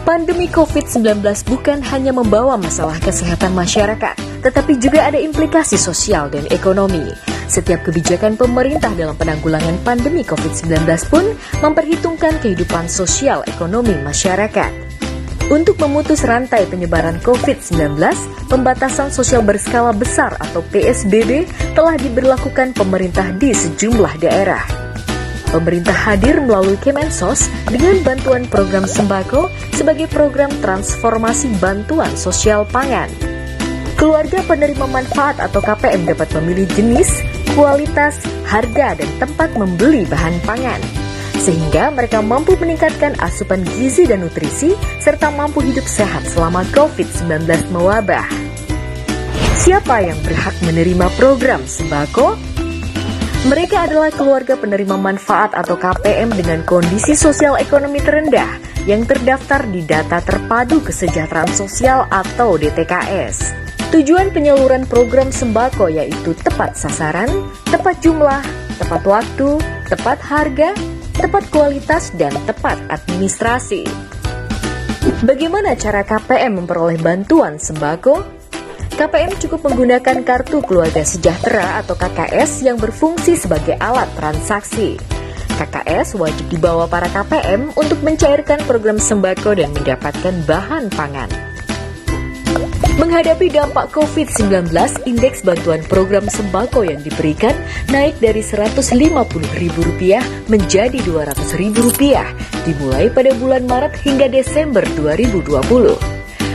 Pandemi COVID-19 bukan hanya membawa masalah kesehatan masyarakat, tetapi juga ada implikasi sosial dan ekonomi. Setiap kebijakan pemerintah dalam penanggulangan pandemi COVID-19 pun memperhitungkan kehidupan sosial ekonomi masyarakat. Untuk memutus rantai penyebaran COVID-19, pembatasan sosial berskala besar atau PSBB telah diberlakukan pemerintah di sejumlah daerah. Pemerintah hadir melalui Kemensos dengan bantuan program sembako sebagai program transformasi bantuan sosial pangan. Keluarga penerima manfaat atau KPM dapat memilih jenis, kualitas, harga, dan tempat membeli bahan pangan, sehingga mereka mampu meningkatkan asupan gizi dan nutrisi, serta mampu hidup sehat selama COVID-19 mewabah. Siapa yang berhak menerima program sembako? Mereka adalah keluarga penerima manfaat atau KPM dengan kondisi sosial ekonomi terendah yang terdaftar di Data Terpadu Kesejahteraan Sosial atau DTKS. Tujuan penyaluran program sembako yaitu tepat sasaran, tepat jumlah, tepat waktu, tepat harga, tepat kualitas, dan tepat administrasi. Bagaimana cara KPM memperoleh bantuan sembako? KPM cukup menggunakan Kartu Keluarga Sejahtera atau KKS yang berfungsi sebagai alat transaksi. KKS wajib dibawa para KPM untuk mencairkan program sembako dan mendapatkan bahan pangan. Menghadapi dampak COVID-19, indeks bantuan program sembako yang diberikan naik dari Rp150.000 menjadi Rp200.000 dimulai pada bulan Maret hingga Desember 2020.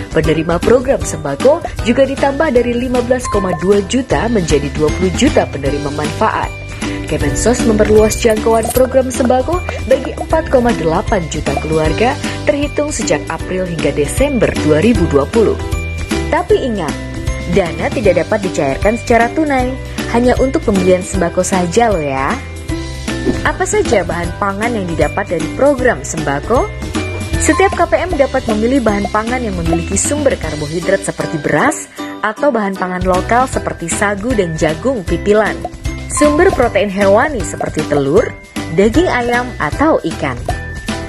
Penerima program sembako juga ditambah dari 15,2 juta menjadi 20 juta penerima manfaat. Kemensos memperluas jangkauan program sembako bagi 4,8 juta keluarga terhitung sejak April hingga Desember 2020. Tapi ingat, dana tidak dapat dicairkan secara tunai, hanya untuk pembelian sembako saja loh ya. Apa saja bahan pangan yang didapat dari program sembako? Setiap KPM dapat memilih bahan pangan yang memiliki sumber karbohidrat seperti beras atau bahan pangan lokal seperti sagu dan jagung pipilan, sumber protein hewani seperti telur, daging ayam atau ikan,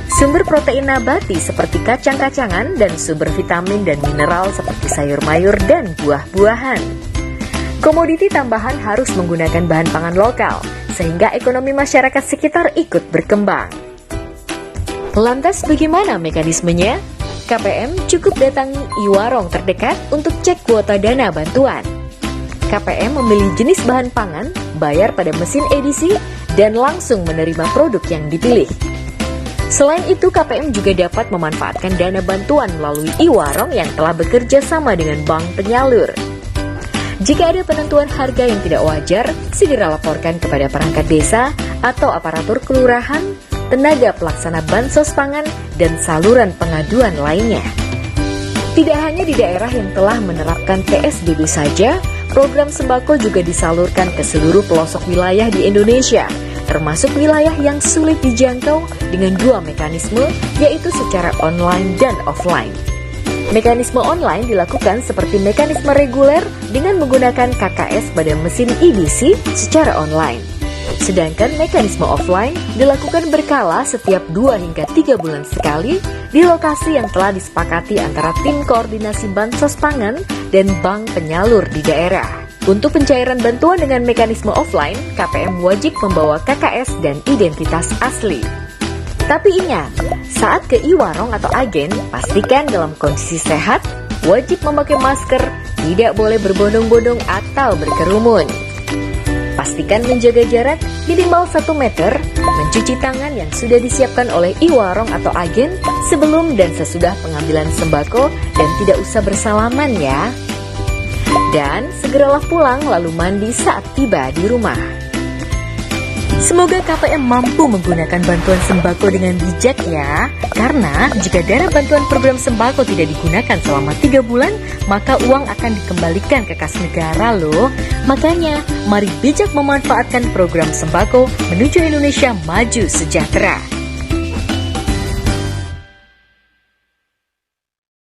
sumber protein nabati seperti kacang-kacangan, dan sumber vitamin dan mineral seperti sayur mayur dan buah-buahan. Komoditi tambahan harus menggunakan bahan pangan lokal, sehingga ekonomi masyarakat sekitar ikut berkembang. Lantas bagaimana mekanismenya? KPM cukup datangi e-warung terdekat untuk cek kuota dana bantuan. KPM memilih jenis bahan pangan, bayar pada mesin edisi, dan langsung menerima produk yang dipilih. Selain itu, KPM juga dapat memanfaatkan dana bantuan melalui e-warung yang telah bekerja sama dengan bank penyalur. Jika ada penentuan harga yang tidak wajar, segera laporkan kepada perangkat desa atau aparatur kelurahan, tenaga pelaksana bansos pangan, dan saluran pengaduan lainnya. Tidak hanya di daerah yang telah menerapkan PSBB saja, program sembako juga disalurkan ke seluruh pelosok wilayah di Indonesia, termasuk wilayah yang sulit dijangkau dengan dua mekanisme, yaitu secara online dan offline. Mekanisme online dilakukan seperti mekanisme reguler dengan menggunakan KKS pada mesin EDC secara online. Sedangkan mekanisme offline dilakukan berkala setiap 2 hingga 3 bulan sekali di lokasi yang telah disepakati antara tim koordinasi bansos pangan dan bank penyalur di daerah. Untuk pencairan bantuan dengan mekanisme offline, KPM wajib membawa KKS dan identitas asli. Tapi ingat, saat ke e-warung atau agen, pastikan dalam kondisi sehat, wajib memakai masker, tidak boleh berbondong-bondong atau berkerumun. Pastikan menjaga jarak minimal 1 meter, mencuci tangan yang sudah disiapkan oleh e-warung atau agen sebelum dan sesudah pengambilan sembako, dan tidak usah bersalaman ya. Dan segeralah pulang lalu mandi saat tiba di rumah. Semoga KPM mampu menggunakan bantuan sembako dengan bijak ya. Karena jika dana bantuan program sembako tidak digunakan selama 3 bulan, maka uang akan dikembalikan ke kas negara loh. Makanya, mari bijak memanfaatkan program sembako menuju Indonesia maju sejahtera.